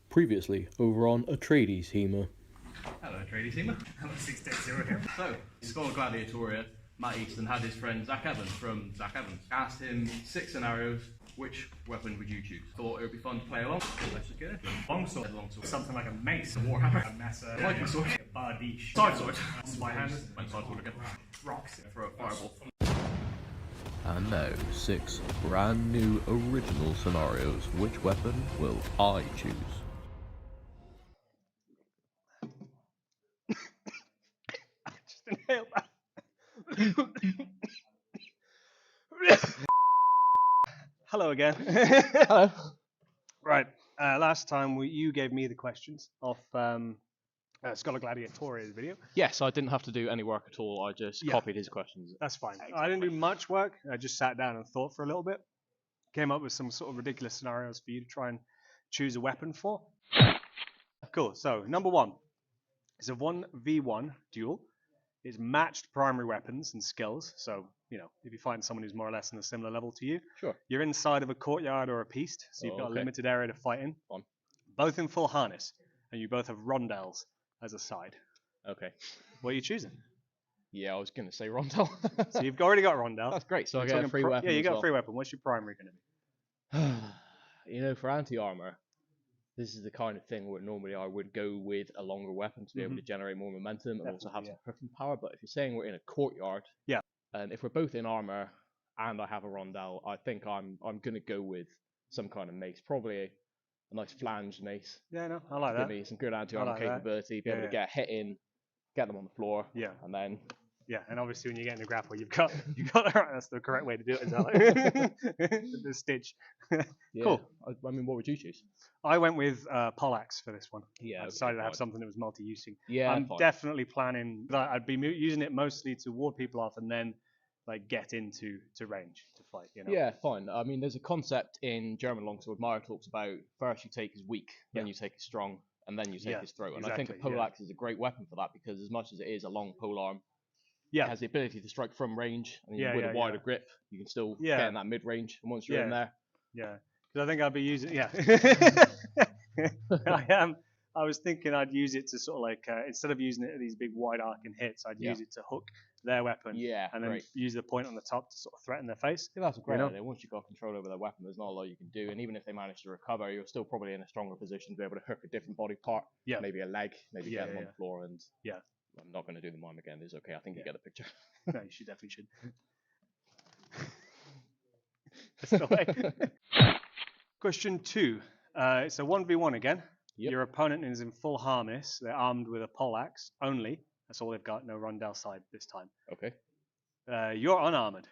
Previously, over on Atreides HEMA. Hello, Atreides HEMA. Hello, 610 here. So, Scholar Gladiatoria, Matt Easton had his friend Zac Evans from Zac Evans. Asked him 6 scenarios, which weapon would you choose? Thought it would be fun to play along. Let's just get into it. Longsword. Something like a mace, a warhammer, a mesa, Viking sword, a bardiche, side sword, spy-handed, and side sword again. rocks, Throw a fireball. And now, 6 brand new original scenarios. Which weapon will I choose? just inhaled that. Hello again. Hello. Right, last time you gave me the questions off Scholar Gladiatoria's video. Yes, I didn't have to do any work at all. I just copied his questions. That's fine. I didn't do much work. I just sat down and thought for a little bit. Came up with some sort of ridiculous scenarios for you to try and choose a weapon for. Cool. So, number 1 is a 1v1 duel. It's matched primary weapons and skills. So, you know, if you find someone who's more or less on a similar level to you, Sure. you're inside of a courtyard or a piste, so you've got a limited area to fight in. Fun. Both in full harness, and you both have rondelles as a side. Okay. What are you choosing? Yeah, I was going to say Rondell. So you've already got rondelle. That's great. So I You're get a talking free weapon. Yeah, you as got well. a free weapon. What's your primary going to be? You know, for anti-armor, this is the kind of thing where normally I would go with a longer weapon to be able to generate more momentum and also have some cooking power. But if you're saying we're in a courtyard, and if we're both in armor and I have a rondelle, I think I'm going to go with some kind of mace, probably a nice flanged mace. Yeah, no, I like Give that. me some good anti-armor like that. capability, be able to get a hit in, get them on the floor, and then. Yeah, and obviously when you get in the grapple, you've got that's the correct way to do it as well. The stitch. Cool. I mean, what would you choose? I went with poleaxe for this one. Yeah, I decided to have something that was multi-using. Yeah, I'm definitely planning that I'd be using it mostly to ward people off and then like get into range to fight. You know. Yeah, fine. I mean, there's a concept in German longsword. Meyer talks about first you take his weak, then you take his strong, and then you take his throat. And I think a poleaxe is a great weapon for that because as much as it is a long polearm, it has the ability to strike from range, and with a wider grip, you can still get in that mid-range. And once you're in there, because I think I'd be using I was thinking I'd use it to sort of like instead of using it at these big wide arcing hits, I'd use it to hook their weapon, and then use the point on the top to sort of threaten their face. Yeah, that's a great idea. Once you've got control over their weapon, there's not a lot you can do, and even if they manage to recover, you're still probably in a stronger position to be able to hook a different body part, maybe a leg, maybe get them on the floor, and I'm not going to do the mime again. It's okay. I think you get the picture. No, you definitely should. That's the way. Question 2. It's a 1v1 again. Yep. Your opponent is in full harness. They're armed with a poleaxe only. That's all they've got. No rondelle side this time. Okay. You're unarmored.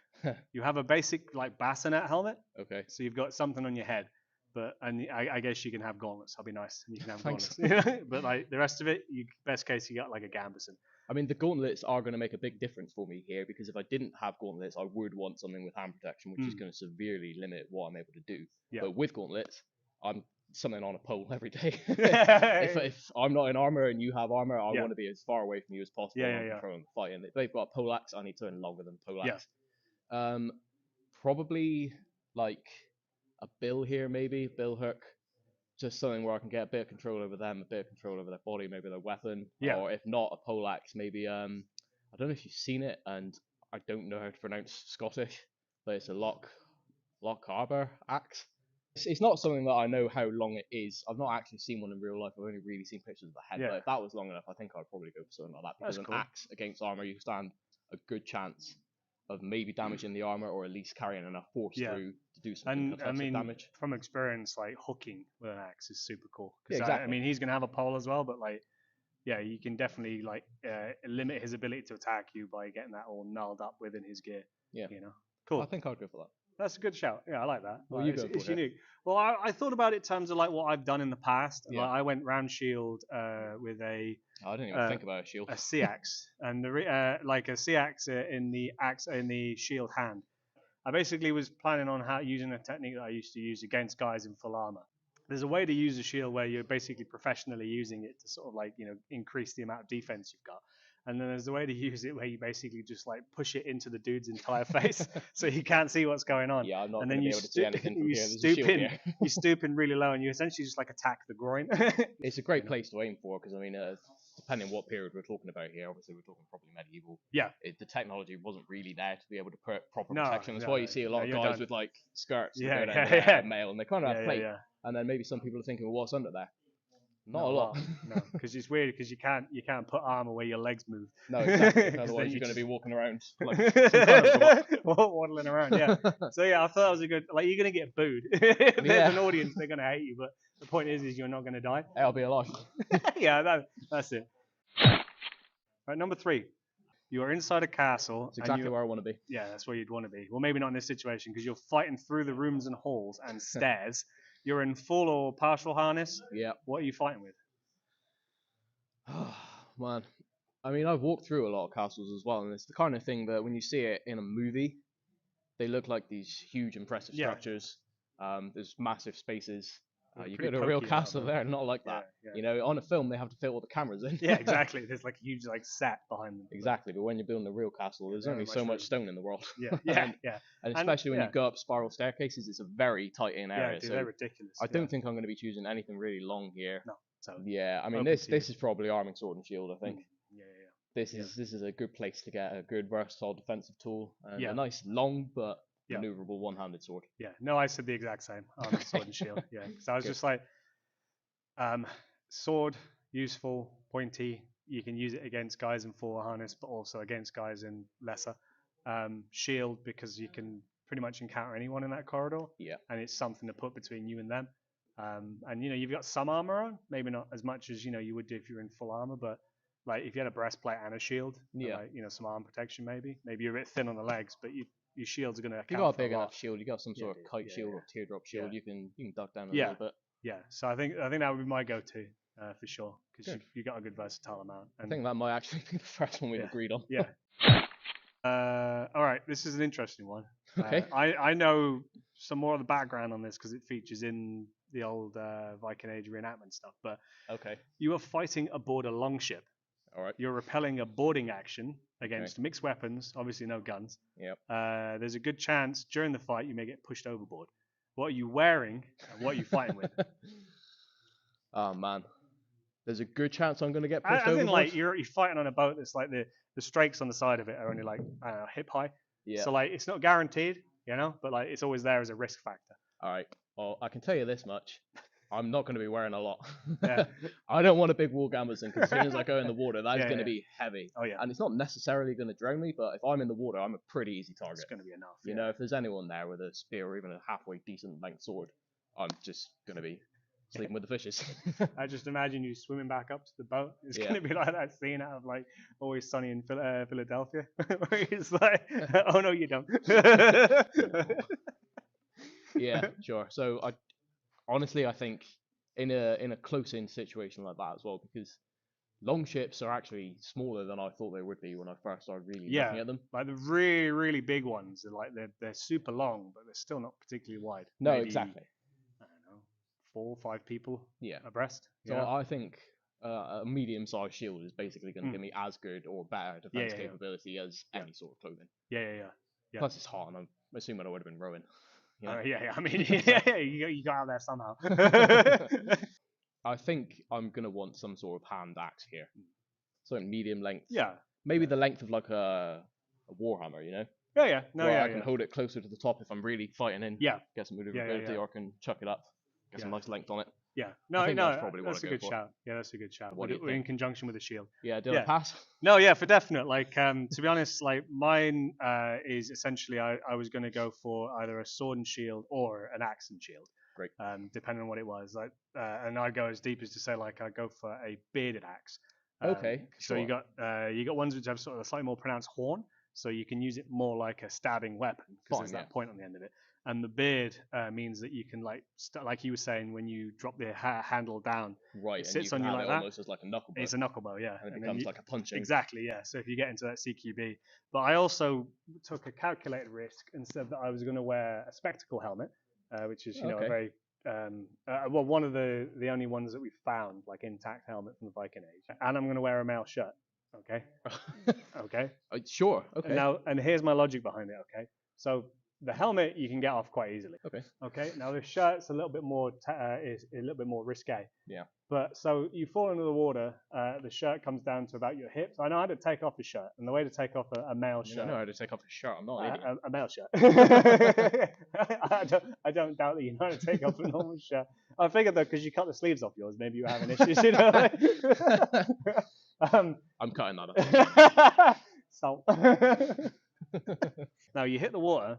You have a basic like bassinet helmet. Okay. So you've got something on your head. But I guess you can have gauntlets. I'll be nice, and you can have Thanks. gauntlets. But like the rest of it, best case you got like a gambeson. I mean, the gauntlets are going to make a big difference for me here because if I didn't have gauntlets, I would want something with hand protection, which is going to severely limit what I'm able to do. Yeah. But with gauntlets, I'm something on a pole every day. if I'm not in armor and you have armor, I want to be as far away from you as possible and controlling the fight. And if they've got poleaxe, I need something longer than poleaxe. Yeah. Probably like a bill here, maybe bill hook. Just something where I can get a bit of control over them, a bit of control over their body, maybe their weapon, or if not a poleaxe, maybe I don't know if you've seen it, and I don't know how to pronounce Scottish, but it's a lock arbor axe. It's not something that I know how long it is. I've not actually seen one in real life. I've only really seen pictures of the head. But if that was long enough, I think I'd probably go for something like that because an axe against armor, you stand a good chance of maybe damaging the armor or at least carrying enough force through to do some damage. From experience, like hooking with an axe is super cool. Yeah, exactly. I mean, he's gonna have a pole as well, but like, you can definitely like limit his ability to attack you by getting that all nulled up within his gear. Yeah, you know, cool. I think I'd go for that. That's a good shout. Yeah, I like that. Well, it's unique. Well, I thought about it in terms of like what I've done in the past. Yeah. Like, I went round shield with a. I didn't even think about a shield. A sea axe, and like a sea axe in the shield hand. I basically was planning on using a technique that I used to use against guys in full armor. There's a way to use a shield where you're basically professionally using it to sort of like increase the amount of defense you've got. And then there's the way to use it where you basically just like push it into the dude's entire face, so he can't see what's going on. Yeah, I'm not And going then to be you able to see anything from you here. There's a stoop shield in, here. you stoop in really low, and you essentially just like attack the groin. It's a great place to aim for because I mean, depending on what period we're talking about here, obviously we're talking probably medieval. Yeah. The technology wasn't really there to be able to put proper No, protection. That's no, why you see a lot of you're guys done. with like skirts that Yeah, go down yeah, to their yeah. mail, and they kind of have Yeah, plate. yeah. And then maybe some people are thinking, well, what's under there? Not a lot. No, because it's weird because you can't put armor where your legs move. No, exactly. 'cause Otherwise, you're going to be walking around like some kind of robot. waddling around. Yeah. So yeah, I thought that was a good. Like you're gonna get booed. If there's an audience, they're gonna hate you. But the point is you're not gonna die. I'll be alive. Yeah, that's it. Right, number 3. You are inside a castle. It's exactly where I want to be. Yeah, that's where you'd want to be. Well, maybe not in this situation because you're fighting through the rooms and halls and stairs. You're in full or partial harness. Yeah. What are you fighting with? Man, I mean, I've walked through a lot of castles as well, and it's the kind of thing that when you see it in a movie, they look like these huge, impressive structures. There's massive spaces. You go to a real castle there, not like that. Yeah. You know, on a film, they have to fit all the cameras in. Yeah, exactly. There's like a huge like set behind them. Exactly, but when you're building a real castle, there's only so much stone in the world. Yeah. And especially when you go up spiral staircases, it's a very tight-in area. Dude, so they're ridiculous. I don't think I'm going to be choosing anything really long here. No. So Yeah, I mean, open this to you. is probably arming sword and shield, I think. Yeah. This is a good place to get a good versatile defensive tool and Yeah. a nice long but Yeah. maneuverable one-handed sword. Yeah. No, I said the exact same. Armor, sword, and shield. Yeah. So I was Good. just like, sword, useful, pointy. You can use it against guys in full harness, but also against guys in lesser. Shield because you can pretty much encounter anyone in that corridor. Yeah. And it's something to put between you and them. And you've got some armor on, maybe not as much as you would do if you're in full armor, but like if you had a breastplate and a shield, Yeah. like, some arm protection maybe you're a bit thin on the legs, but your shield's gonna If you account got a for big lot. enough shield, you got some sort of kite shield or teardrop shield, Yeah. you can duck down a Yeah. little bit. Yeah, so I think that would be my go-to for sure because Good. you got a good versatile amount. I think that might actually be the first one we've Yeah. agreed on. Yeah. All right, this is an interesting one. Okay. I know some more of the background on this because it features in the old Viking Age reenactment stuff. But Okay. you are fighting aboard a longship. All right. You're repelling a boarding action against mixed weapons, obviously no guns. Yep. There's a good chance during the fight you may get pushed overboard. What are you wearing and what are you fighting with? Oh man, there's a good chance I'm gonna get pushed I think overboard. like you're fighting on a boat that's like the strakes on the side of it are only like hip high. Yeah. So like it's not guaranteed, but like it's always there as a risk factor. All right. Well, I can tell you this much. I'm not going to be wearing a lot. Yeah. I don't want a big wall gambeson because as soon as I go in the water, that is Yeah, going to yeah. be heavy. Oh yeah, And it's not necessarily going to drown me, but if I'm in the water, I'm a pretty easy it's target. going to be enough. You know, if there's anyone there with a spear or even a halfway decent length sword, I'm just going to be sleeping with the fishes. I just imagine you swimming back up to the boat. It's Yeah. going to be like that scene out of like Always Sunny in Philadelphia, where he's like, "Oh no, you don't." Yeah, sure. So honestly, I think in a close-in situation like that as well, because long ships are actually smaller than I thought they would be when I first started really looking at them. Like the really, really big ones, they're super long, but they're still not particularly wide. No, Maybe, exactly. I don't know, 4 or 5 people Yeah. abreast. So I think a medium-sized shield is basically going to give me as good or better defense yeah. capability as any sort of clothing. Yeah. Plus, it's hot, and I'm assuming I would have been rowing. You know? Yeah. I mean, you got out there somehow. I think I'm going to want some sort of hand axe here. So medium length. Yeah. Maybe the length of like a warhammer, you know? Yeah. No, Where yeah. I can hold it closer to the top if I'm really fighting in. Yeah. Get some maneuverability, yeah. or I can chuck it up. Get some nice length on it. Yeah. I think that's probably what that's I a go good for. shout. Yeah, that's a good shout. What do you In think? conjunction with the shield. Yeah, do I pass? No, yeah, for definite. Like, to be honest, like mine is essentially I was going to go for either a sword and shield or an axe and shield. Great. Depending on what it was. Like, and I'd go as deep as to say like I'd go for a bearded axe. Okay. So you got ones which have sort of a slightly more pronounced horn, so you can use it more like a stabbing weapon because there's that point on the end of it. And the beard means that you can like like you were saying when you drop the handle down, right, it sits on you you have like it that. almost as like a knuckle bow. It's a knuckle bow, yeah. And it then becomes like a punching. Exactly, yeah. So if you get into that CQB, but I also took a calculated risk and said that I was going to wear a spectacle helmet, which is a very one of the only ones that we found like intact helmet from the Viking Age, and I'm going to wear a mail shirt. Okay. Okay. Sure. Okay. Now, and here's my logic behind it. Okay. So the helmet you can get off quite easily. Okay. Okay. Now the shirt's a little bit more is a little bit more risque. Yeah. But so you fall into the water, the shirt comes down to about your hips. I know how to take off a shirt, and the way to take off a male shirt. I know how to take off a shirt. I'm not an idiot. A male shirt. I don't doubt that you know how to take off a normal shirt. I figured though, because you cut the sleeves off yours, maybe you were having issues. You know. I'm cutting that up. Salt. Now you hit the water,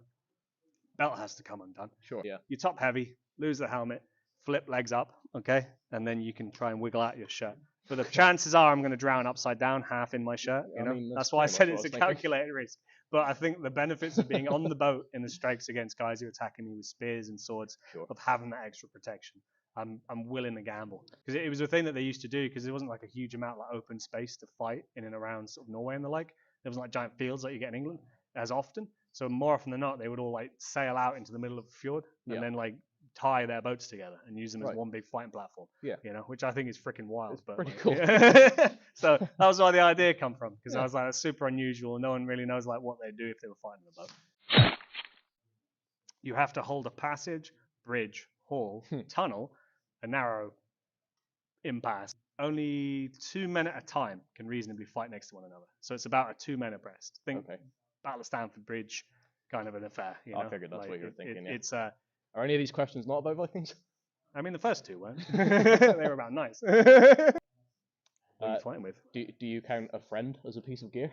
belt has to come undone. Sure. Yeah. You're top heavy, lose the helmet, flip legs up, okay, and then you can try and wiggle out your shirt. But the chances are I'm going to drown upside down, half in my shirt. You know, I mean, that's why I said it's a thinking. calculated risk. But I think the benefits of being on the boat in the strikes against guys who are attacking me with spears and swords, of having that extra protection, I'm willing to gamble, because it was a thing that they used to do, because there wasn't like a huge amount of like open space to fight in and around sort of Norway and the like. There wasn't like giant fields like you get in England as often. So more often than not, they would all like sail out into the middle of the fjord and then like tie their boats together and use them as one big fighting platform. Yeah. You know, which I think is freaking wild. But pretty like, cool. So that was where the idea come from, because I was like, it's super unusual. No one really knows like what they'd do if they were fighting the boat. You have to hold a passage, bridge, hall, tunnel, a narrow impasse. Only 2 men at a time can reasonably fight next to one another. So it's about a 2 men abreast. Think Battle of Stamford Bridge kind of an affair. You know? I figured that's like, what you were thinking. It's Are any of these questions not about Vikings? I mean, the first 2 weren't. They were about nice. What are you fighting with? Do you count a friend as a piece of gear?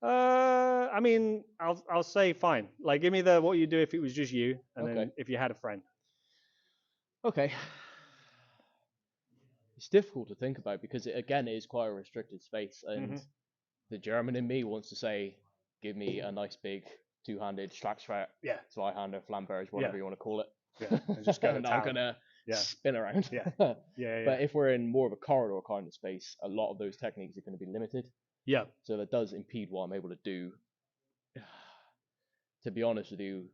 I mean, I'll say fine. Like, give me the what you do if it was just you, and then if you had a friend. Okay. It's difficult to think about, because it is quite a restricted space, and the German in me wants to say, give me a nice big two-handed Schlagschwert, Zweihander, Flamberge, whatever you want to call it. Yeah, and just go and I'm gonna spin around. But if we're in more of a corridor kind of space, a lot of those techniques are going to be limited. Yeah. So that does impede what I'm able to do. To be honest with you,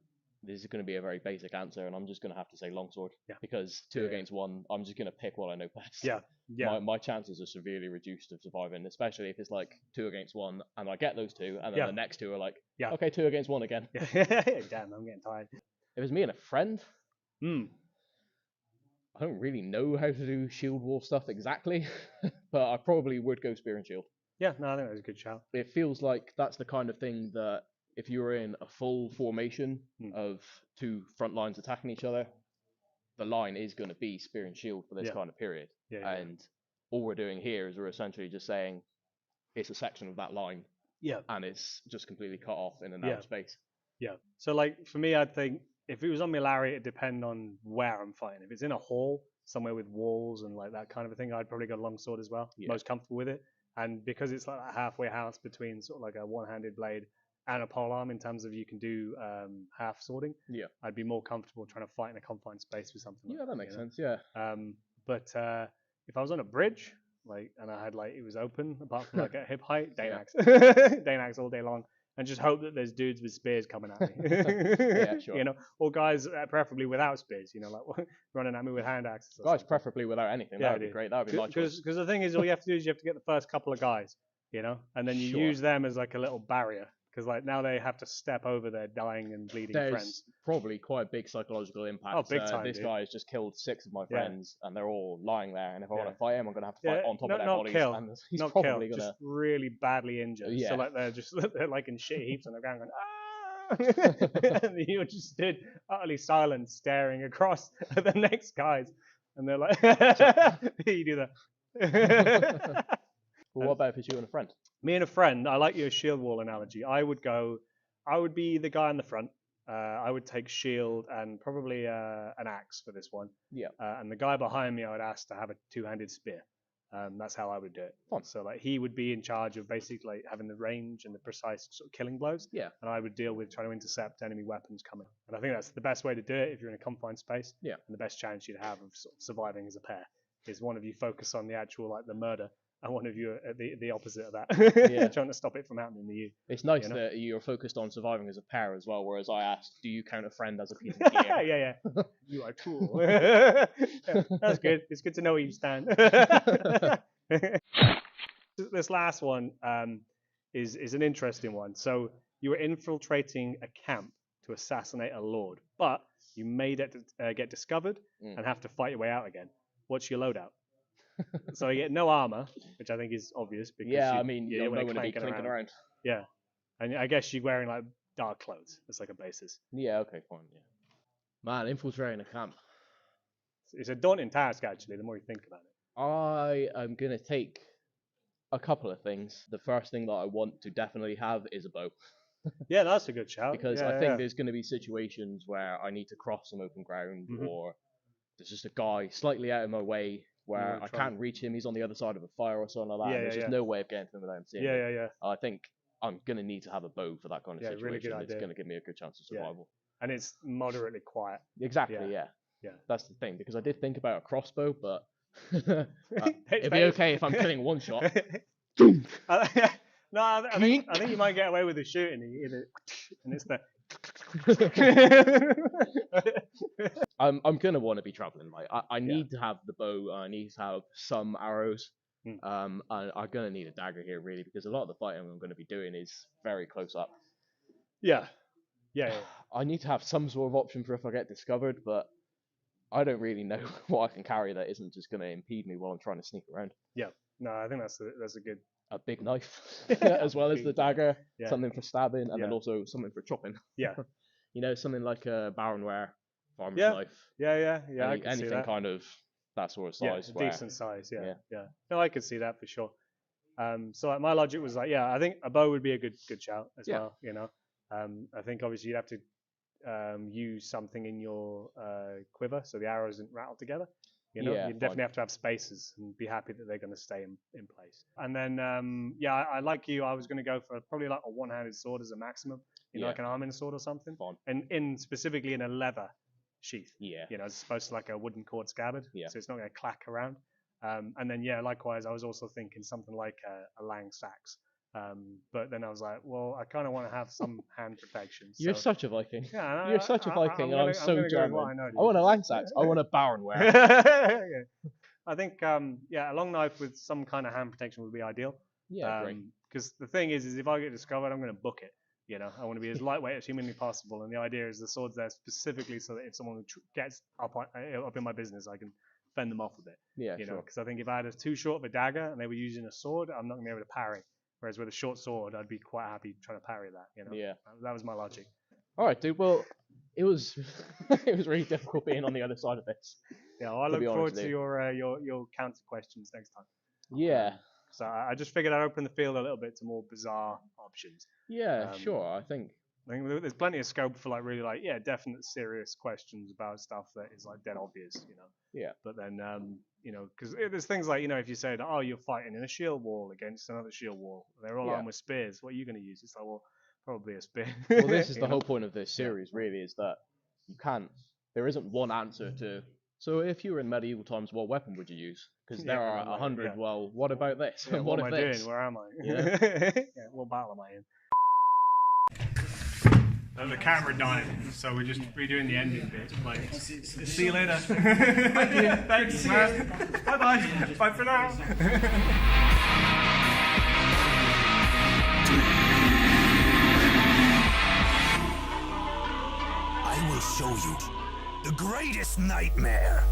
this is going to be a very basic answer, and I'm just going to have to say longsword. Yeah. Because 2 against 1, I'm just going to pick what I know best. Yeah. Yeah. My chances are severely reduced of surviving, especially if it's like 2 against 1, and I get those 2, and then the next 2 are like, okay, 2 against 1 again. Damn, I'm getting tired. If it's me and a friend, I don't really know how to do shield wall stuff exactly, but I probably would go spear and shield. Yeah, no, I think that's a good shout. It feels like that's the kind of thing that if you were in a full formation of 2 front lines attacking each other, the line is going to be spear and shield for this kind of period. And all we're doing here is we're essentially just saying it's a section of that line, and it's just completely cut off in a narrow space. Yeah. So like for me, I'd think if it was on Milari, it'd depend on where I'm fighting. If it's in a hall somewhere with walls and like that kind of a thing, I'd probably go longsword as well. Most comfortable with it. And because it's like a halfway house between sort of like a one-handed blade and a polearm in terms of you can do half swording, I'd be more comfortable trying to fight in a confined space with something. Yeah, that makes sense. Yeah. But if I was on a bridge, like, and I had like it was open apart from like at hip height, Danax, Danax all day long, and just hope that there's dudes with spears coming at me. Yeah, sure. You know, or guys preferably without spears. You know, like running at me with hand axes. Guys preferably without anything. That would be great. That would be my choice. Because the thing is, all you have to do is you have to get the first couple of guys. You know, and then you use them as like a little barrier. Because like now they have to step over their dying and bleeding friends. There's probably quite a big psychological impact. Oh, big time. This guy has just killed 6 of my friends, and they're all lying there. And if I want to fight him, I'm going to have to fight on top of their bodies. Kill. And he's not probably kill. Gonna... Just really badly injured. So like they're like in shit heaps on the ground going, ah! And you're just stood utterly silent, staring across at the next guys, and they're like, you do that. Well, what about if it's you and a friend? Me and a friend, I like your shield wall analogy. I would be the guy in the front. I would take shield and probably an axe for this one. Yeah. And the guy behind me, I would ask to have a 2-handed spear. That's how I would do it. Fun. So like he would be in charge of basically like, having the range and the precise sort of killing blows. Yeah. And I would deal with trying to intercept enemy weapons coming. And I think that's the best way to do it if you're in a confined space. Yeah. And the best chance you'd have of sort of surviving as a pair is one of you focus on the actual like the murder. And one of you at the opposite of that, trying to stop it from happening to you. It's nice that you're focused on surviving as a pair as well, whereas I asked, do you count a friend as a piece of gear? Yeah. You are cool. That's good. It's good to know where you stand. This last one is an interesting one. So you were infiltrating a camp to assassinate a lord, but you may get discovered and have to fight your way out again. What's your loadout? So you get no armor, which I think is obvious because I mean, you're not going to be clinking around. Yeah, and I guess you're wearing like dark clothes. It's like a basis. Yeah, okay, fine. Yeah, man, infiltrating a camp. It's a daunting task, actually. The more you think about it. I am gonna take a couple of things. The first thing that I want to definitely have is a bow. Yeah, that's a good shout. Because I think there's going to be situations where I need to cross some open ground, or there's just a guy slightly out of my way where I can't reach him. He's on the other side of a fire or something like that. There's just no way of getting to him without him seeing me. I think I'm going to need to have a bow for that kind of situation. Really good idea. It's going to give me a good chance of survival. And it's moderately quiet. Exactly, yeah. That's the thing, because I did think about a crossbow, but it'd be okay if I'm killing one shot. No, I think you might get away with the shooting, and it's the. I'm gonna want to be traveling light. I need to have the bow. I need to have some arrows. I'm gonna need a dagger here, really, because a lot of the fighting I'm gonna be doing is very close up. Yeah. I need to have some sort of option for if I get discovered, but I don't really know what I can carry that isn't just gonna impede me while I'm trying to sneak around. Yeah. No, I think that's a good. A big knife, as well as the dagger, something for stabbing, and then also something for chopping. Yeah. Something like a Baronware farmer's knife. Yeah. Anything kind of that sort of size. Yeah, decent size. Yeah. No, I could see that for sure. So like, my logic was like, I think a bow would be a good shout as well. I think obviously you'd have to use something in your quiver so the arrows didn't rattle together. You definitely have to have spaces and be happy that they're going to stay in place. And then, I like you. I was going to go for probably like a one-handed sword as a maximum, like an arming sword or something. Fun. And specifically in a leather sheath. Yeah. As opposed to like a wooden cord scabbard. Yeah. So it's not going to clack around. And then, likewise, I was also thinking something like a lang sax. But then I was like, well, I kind of want to have some hand protection. You're such a Viking. Yeah, you're such a Viking, and I'm so German. I want a Langsax. I want a Baronware. I think, a long knife with some kind of hand protection would be ideal. Yeah, great. Because the thing is if I get discovered, I'm going to book it. I want to be as lightweight as humanly possible, and the idea is the sword's there specifically so that if someone gets up in my business, I can fend them off a bit. Yeah, sure. Because I think if I had too short of a dagger and they were using a sword, I'm not going to be able to parry. Whereas with a short sword, I'd be quite happy trying to parry that. Yeah. That was my logic. All right, dude. Well, it was really difficult being on the other side of this. Yeah, well, I look forward to your counter questions next time. Yeah. So I just figured I'd open the field a little bit to more bizarre options. Yeah, sure. I think there's plenty of scope for definite serious questions about stuff that is like dead obvious. Yeah. But then because there's things like if you said, oh, you're fighting in a shield wall against another shield wall, they're all armed with spears. What are you going to use? It's like, well, probably a spear. Well, this is the whole point of this series, really, is that there isn't one answer to. So if you were in medieval times, what weapon would you use? Because there are 100. Yeah. Well, what about this? Yeah, what am I doing? Where am I? Yeah. What battle am I in? The camera died, so we're just redoing the ending bit. Like, see you later. Thank you. Thanks. Bye bye. Bye for now. I will show you the greatest nightmare.